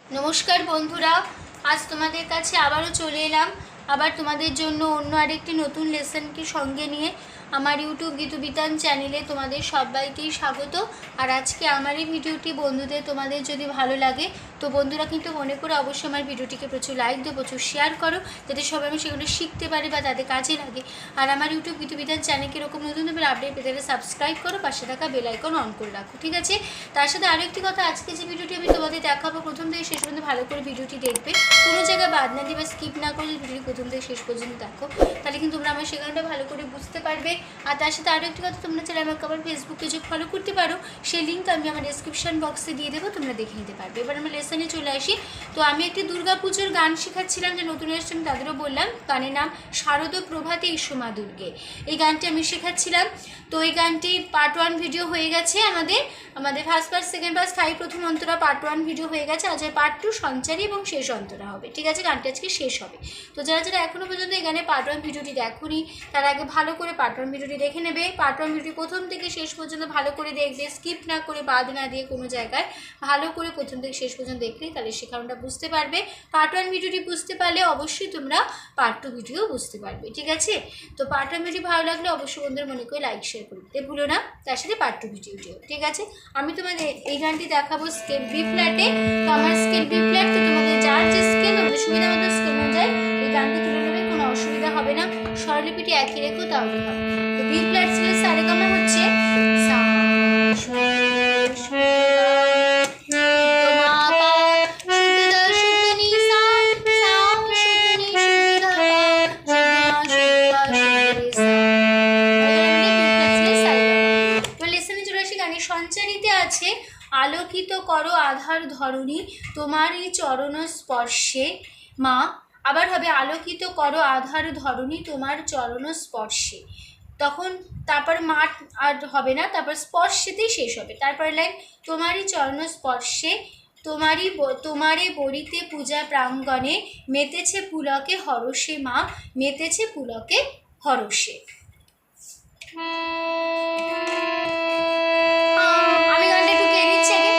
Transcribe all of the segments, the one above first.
নমস্কার বন্ধুরা, আজ তোমাদের কাছে আবারও চলে এলাম আবার তোমাদের জন্য অন্য আরেকটি নতুন লেসনকে সঙ্গে নিয়ে। আমার ইউটিউব গীতুবিতান চ্যানেলে তোমাদের সবাইকেই স্বাগত। আর আজকে আমার এই ভিডিওটি বন্ধুদের তোমাদের যদি ভালো লাগে তো বন্ধুরা কিন্তু মনে করে অবশ্যই আমার ভিডিওটিকে প্রচুর লাইক দিও, প্রচুর শেয়ার করো, যাতে সবাই আমি সেগুলো শিখতে পারি বা তাদের কাজে লাগে। আর আমার ইউটিউব গীতুবিতান চ্যানেলকে এরকম নতুন নতুন আপডেট পেতে হলে সাবস্ক্রাইব করো, পাশে থাকা বেল আইকন অন করে রাখো, ঠিক আছে? তার সাথে আরও একটি কথা, আজকে যে ভিডিওটি আমি তোমাদের দেখাবো প্রথম থেকে শেষ পর্যন্ত ভালো করে ভিডিওটি দেখবে, কোনো জায়গায় বাদ না দিয়ে বা স্কিপ না করে ভিডিওটি প্রথম থেকে শেষ পর্যন্ত দেখো, তাহলে কিন্তু তোমরা আমার সেখানটা ভালো করে বুঝতে পারবে। আর তার সাথে আরও একটি কথা, তোমরা চাইলে আমাকে আবার ফেসবুক পেজে ফলো করতে পারো, সেই লিঙ্ক আমি আমার ডেসক্রিপশন বক্সে দিয়ে দেবো, তোমরা দেখে নিতে পারবে। এবার আমরা লেসনে চলে আসি। তো আমি একটি দুর্গাপুজোর গান শেখাচ্ছিলাম, যে নতুন এসেছে আমি তাদেরও বললাম, গানের নাম শারদ প্রভাতে এসো মা দুর্গে। এই গানটি আমি শেখাচ্ছিলাম। তো এই গানটির পার্ট 1 ভিডিও হয়ে গেছে, আমাদের ফার্স্ট পার্ট, সেকেন্ড পার্ট, স্থায়ী প্রথম অন্তরা পার্ট 1 ভিডিও হয়ে গেছে। আজ পার্ট 2 সঞ্চারী এবং শেষ অন্তরা হবে, ঠিক আছে? গানটি আজকে শেষ হবে। তো যারা যারা এখনও পর্যন্ত এই গানের পার্ট 1 ভিডিওটি দেখোনি, তারা আগে ভালো করে পার্ট 1 ভিডিওটি দেখে নেবে। পার্ট 1 ভিডিওটি প্রথম থেকে শেষ পর্যন্ত ভালো করে দেখবে, স্কিপ না করে, বাদ না দিয়ে কোনো জায়গায়, ভালো করে প্রথম থেকে শেষ পর্যন্ত দেখলে তাহলে শেখানোটা বুঝতে পারবে। পার্ট 1 ভিডিওটি বুঝতে পারলে অবশ্যই তোমরা পার্ট 2 ভিডিও বুঝতে পারবে, ঠিক আছে? তো পার্ট 1 ভিডিও ভালো লাগলে অবশ্যই বন্ধুরা মনে করে লাইক শেয়ার করতে ভুলো না, তার সাথে পার্ট 2 ভিডিওটিও, ঠিক আছে? আমি তোমাদের এই গানটি দেখাবো স্কেল বি ফ্ল্যাটে। তো আমার স্কেল বি ফ্ল্যাট, তো তোমাদের যার যে স্কেল, তোমাদের সুবিধা মতো স্কেল অনুযায়ী এই গানটি তুলে নেবে, কোনো অসুবিধা হবে না। স্বরলিপিটি একই রেখো, তাহলে হবে। তো বি ফ্ল্যাট স্কেল সারেগামা হচ্ছে সা সঞ্চারিতে আছে আলোকিত করো আধার ধরণী তোমারই চরণ স্পর্শে মা। আবার হবে আলোকিত করো আধার ধরণী তোমার চরণ স্পর্শে। তখন তারপর মাঠ আর হবে না, তারপর স্পর্শেতেই শেষ হবে। তারপরে লাইন তোমারই চরণ স্পর্শে তোমারে বরিতে পূজা প্রাঙ্গণে মেতেছে পুলকে হরষে মা, মেতেছে পুলকে হরষে। আমি গানটা একটু গেয়ে নিচ্ছি আগে।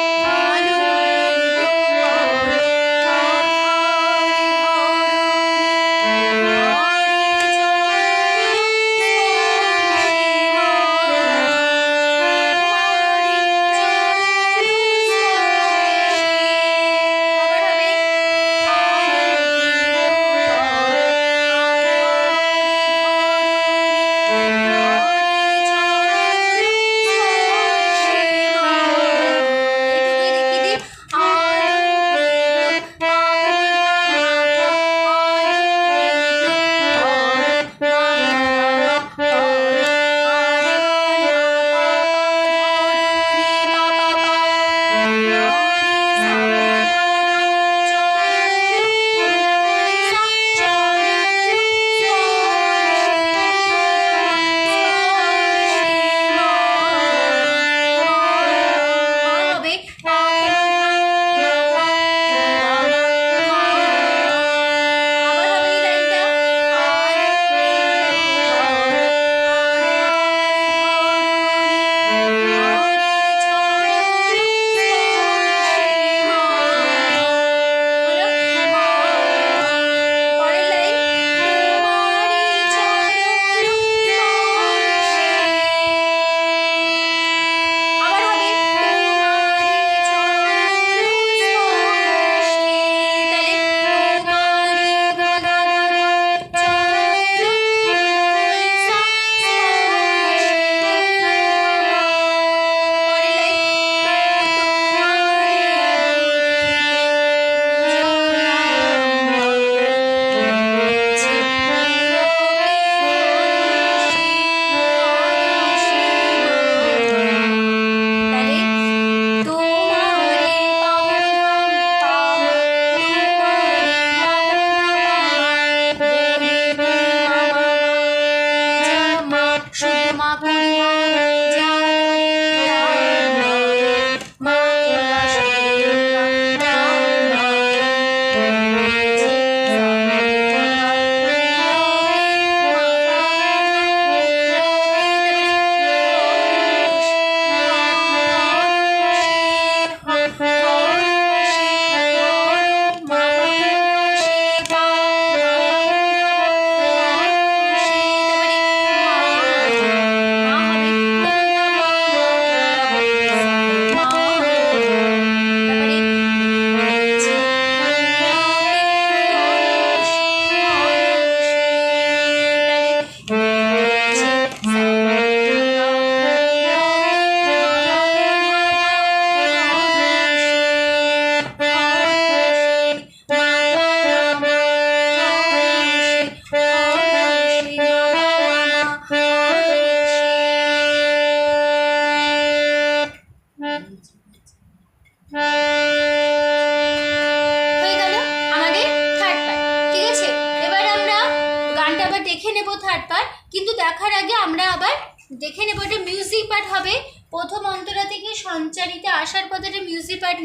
দেখে নেব থার্ড পার্ট, কিন্তু দেখার আগে আমরা আবার দেখে নেব এটা মিউজিক পার্ট হবে। প্রথম অন্তরা থেকে সঞ্চারিতে আসার পথে একটা মিউজিক পার্ট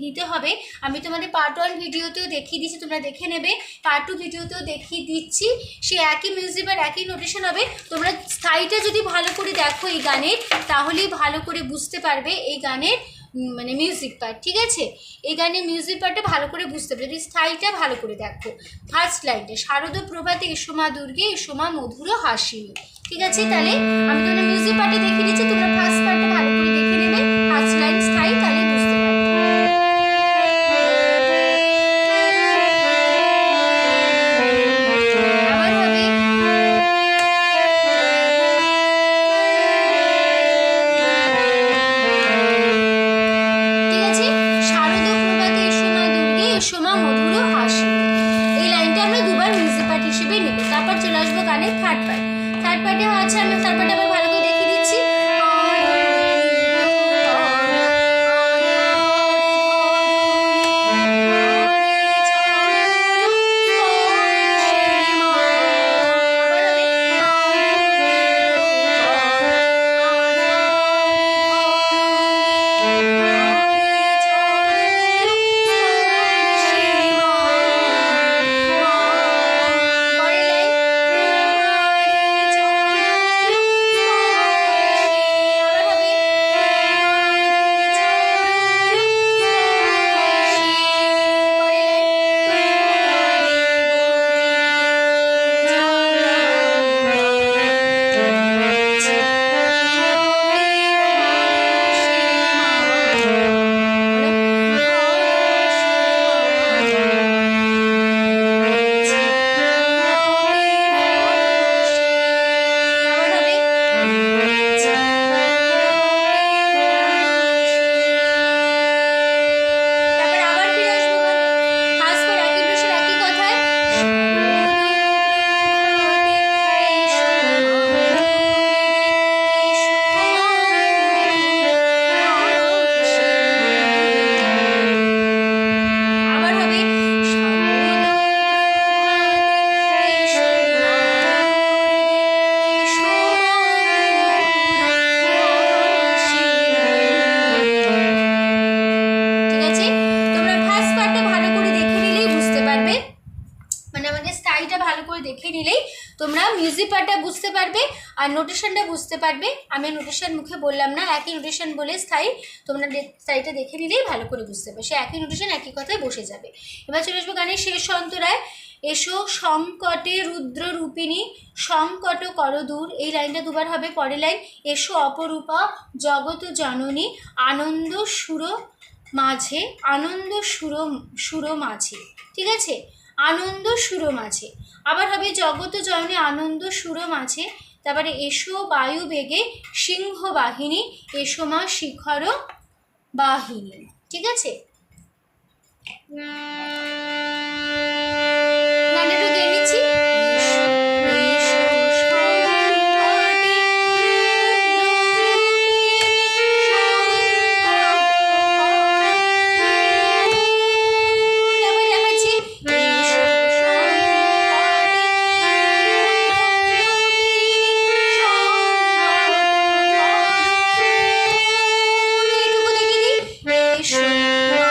নিতে হবে। আমি তোমাদের পার্ট 1 ভিডিওতেও দেখিয়ে দিচ্ছি, তোমরা দেখে নেবে। পার্ট 2 ভিডিওতেও দেখিয়ে দিচ্ছি, সে একই মিউজিক পার্ট একই নোটেশন হবে। তোমরা স্থায়ীটা যদি ভালো করে দেখো এই গানের, তাহলেই ভালো করে বুঝতে পারবে এই গানের মানে মিউজিক পার্ট, ঠিক আছে? এই গানের মিউজিক পার্টটা ভালো করে বুঝতে পারবে যদি স্থায়ীটা ভালো করে দেখো। ফার্স্ট লাইনটা শারদ প্রভাতে এসো মা দুর্গে এসো মা মধুর হাসি, ঠিক আছে? তাহলে আমি তোমাদের মিউজিক পার্টে দেখিয়ে দিচ্ছি, তোমরা ফার্স্ট পার্টটা ভালো করে দেখে নেবে, ফার্স্ট লাইন স্থায়ী, তাহলে বুঝতে পারবে। আবার হবে মধুর হাসি, এই লাইনটা আমরা দুবার মিউজিক পার্ট হিসেবে নেব। তারপর চলে আসবো গানের থার্ড পার্ট। থার্ড পার্টে আছে, আমি থার্ড পার্টে আবার ভালো করে দেখিয়ে দিচ্ছি। দেখে নিলেই তোমরা মিউজিক পার্টটা বুঝতে পারবে আর নোটেশনটা বুঝতে পারবে। আমি নোটেশন মুখে বললাম না, একই নোটেশন বলে স্থায়ী, তোমরা স্থায়ীটা দেখে নিলেই ভালো করে বুঝতে পারবে, সে একই নোটেশন একই কথায় বসে যাবে। এবার চলে আসবো গানের শেষ অন্তরায়। এসো সংকটে রুদ্র রূপিণী সংকট কর দূর, এই লাইনটা দুবার হবে। পরের লাইন এসো অপরূপা জগৎ জননী আনন্দ সুর মাঝে, আনন্দ সুর মাঝে, ঠিক আছে? আনন্দ সুর মাঝে। আবার হবে জগৎ জননী আনন্দ সুর মাঝে। তারপরে এসো বায়ু বেগে সিংহ বাহিনী এসো মা শিখর বাহিনী, ঠিক আছে? গানটা গেয়ে নিচ্ছি। Sure.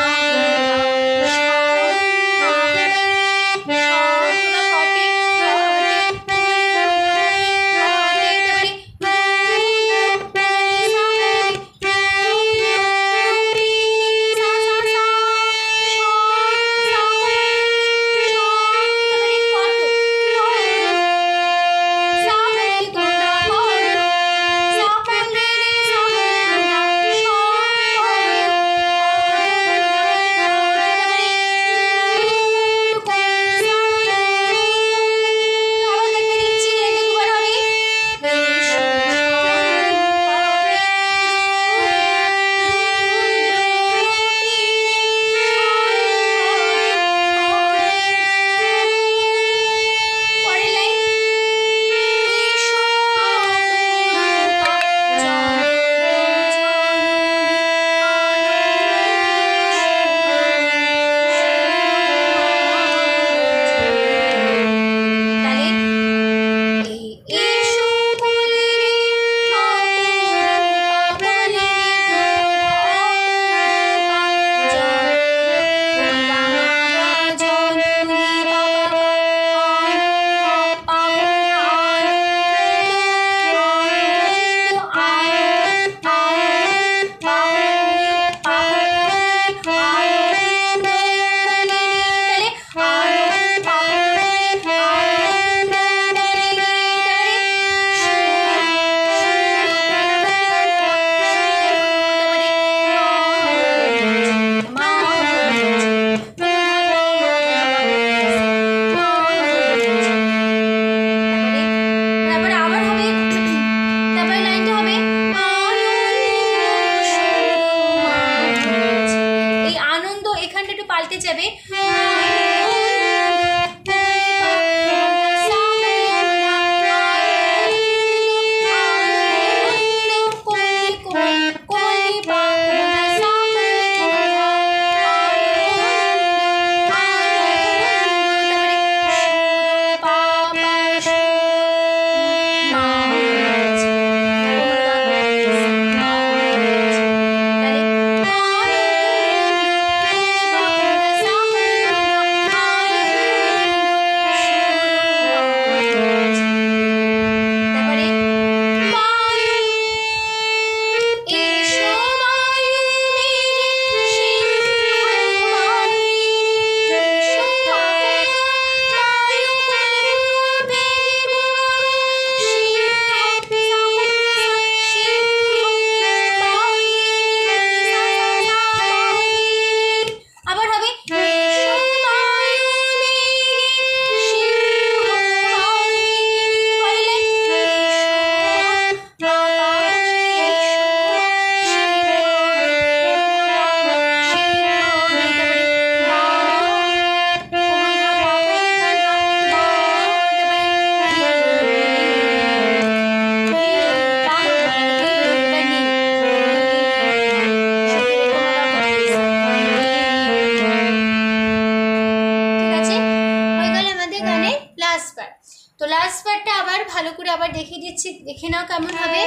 তো লাস্ট পার্টটা আবার ভালো করে আবার দেখিয়ে দিচ্ছি, দেখে নাও কেমন হবে।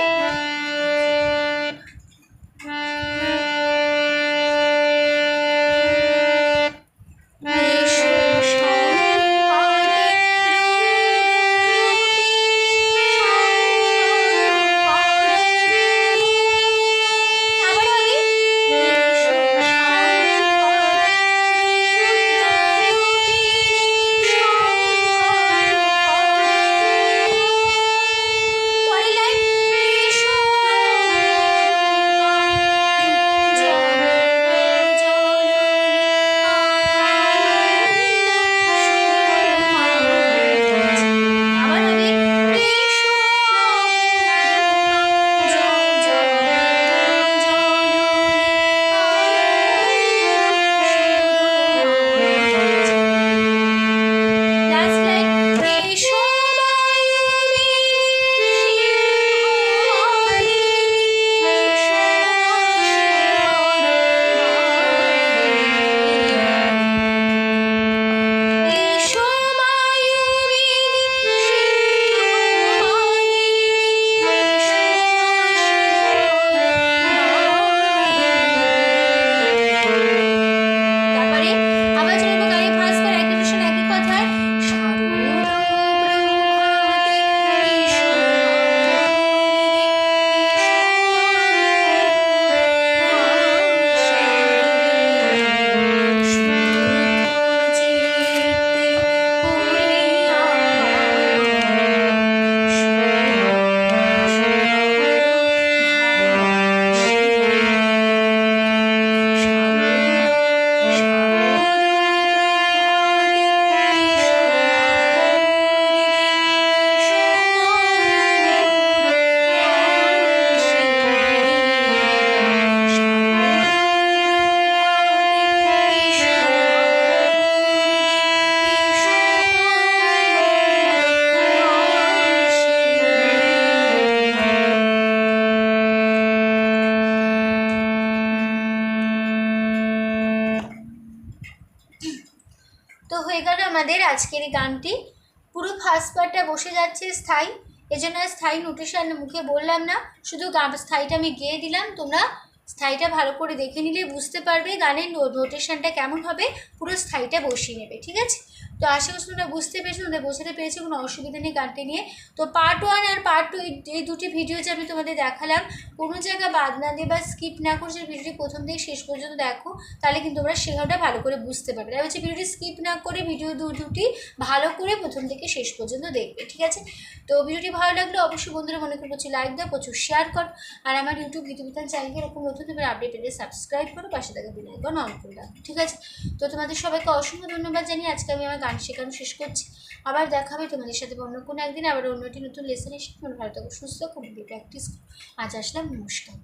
তো হয়ে গেল আমাদের আজকের এই গানটি। পুরো ফার্স্ট পার্টটা বসে যাচ্ছে স্থায়ী, এজন্য স্থায়ী নোটেশন মুখে বললাম না, শুধু গান স্থায়ীটা আমি গেয়ে দিলাম। তোমরা স্থায়ীটা ভালো করে দেখে নিলে বুঝতে পারবে গানের নোটেশনটা কেমন হবে, পুরো স্থায়ীটা বসিয়ে নেবে, ঠিক আছে। তো আশা করছি তোমরা বুঝতে পেরেছো, তোমরা বোঝাতে পেরেছো, কোনো অসুবিধা নেই গানটি নিয়ে। তো পার্ট 1 আর পার্ট 2 এই দুটি ভিডিও যে আমি তোমাদের দেখালাম, কোনো জায়গা বাদ না দিয়ে বা স্কিপ না করে সেই ভিডিওটি প্রথম থেকে শেষ পর্যন্ত দেখো, তাহলে কিন্তু তোমরা শেখাটা ভালো করে বুঝতে পারবে। তাই হচ্ছে ভিডিওটি স্কিপ না করে ভিডিও দুটি ভালো করে প্রথম থেকে শেষ পর্যন্ত দেখবে, ঠিক আছে। তো ভিডিওটি ভালো লাগলে অবশ্যই বন্ধুরা মনে করে প্রচুর লাইক দাও, প্রচুর শেয়ার করো, আর আমার ইউটিউব গীতবিতান চ্যানেলকে এরকম নতুন তোমরা আপডেট পেতে সাবস্ক্রাইব করো, পাশে থাকা বেল আইকন অন করে দাও, ঠিক আছে। তো তোমাদের সবাইকে অসংখ্য ধন্যবাদ জানিয়ে আজকে আমি আমার গান শেখানো শেষ করছি। আবার দেখা হবে তোমাদের সাথে অন্য কোনো একদিন, আবার অন্য একটি নতুন লেসন এসে তোমরা ভালো থাকো, সুস্থ করে প্র্যাকটিস করো। আজ আসলাম, নমস্কার।